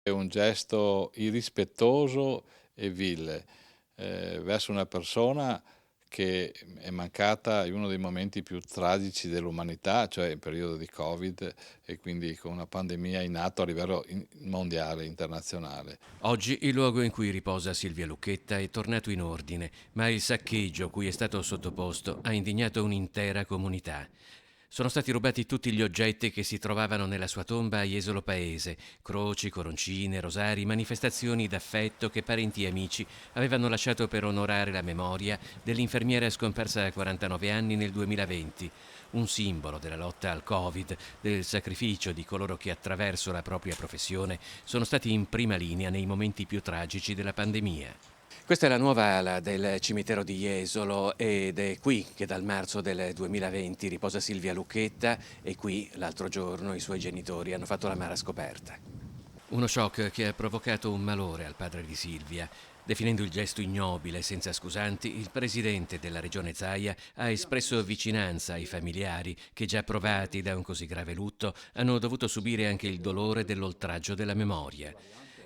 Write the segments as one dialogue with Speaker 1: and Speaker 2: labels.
Speaker 1: È un gesto irrispettoso e vile, verso una persona che è mancata in uno dei momenti più tragici dell'umanità, cioè il periodo di Covid e quindi con una pandemia in atto a livello mondiale, internazionale.
Speaker 2: Oggi il luogo in cui riposa Silvia Lucchetta è tornato in ordine, ma il saccheggio cui è stato sottoposto ha indignato un'intera comunità. Sono stati rubati tutti gli oggetti che si trovavano nella sua tomba a Jesolo Paese: croci, coroncine, rosari, manifestazioni d'affetto che parenti e amici avevano lasciato per onorare la memoria dell'infermiera scomparsa a 49 anni nel 2020, un simbolo della lotta al Covid, del sacrificio di coloro che attraverso la propria professione sono stati in prima linea nei momenti più tragici della pandemia. Questa è la nuova ala del cimitero di Jesolo ed è qui che dal marzo del 2020 riposa Silvia Lucchetta, e qui l'altro giorno i suoi genitori hanno fatto l'amara scoperta. Uno shock che ha provocato un malore al padre di Silvia. Definendo il gesto ignobile e senza scusanti, il presidente della regione Zaia ha espresso vicinanza ai familiari che, già provati da un così grave lutto, hanno dovuto subire anche il dolore dell'oltraggio della memoria.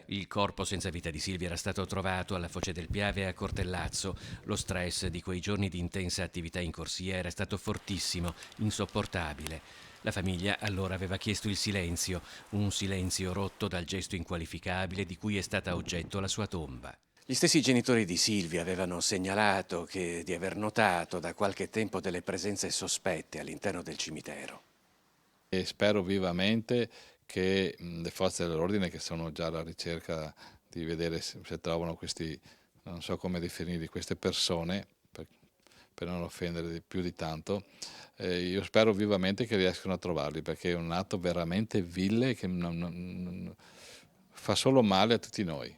Speaker 2: Il corpo senza vita di Silvia era stato trovato alla foce del Piave a Cortellazzo. Lo stress di quei giorni di intensa attività in corsia era stato fortissimo, insopportabile. La famiglia allora aveva chiesto il silenzio, un silenzio rotto dal gesto inqualificabile di cui è stata oggetto la sua tomba. Gli stessi genitori di Silvia avevano segnalato di aver notato da qualche tempo delle presenze sospette all'interno del cimitero.
Speaker 1: E spero vivamente che, le forze dell'ordine che sono già alla ricerca di vedere se trovano questi, non so come definirli, queste persone, per non offendere più di tanto, io spero vivamente che riescano a trovarli, perché è un atto veramente vile che fa solo male a tutti noi.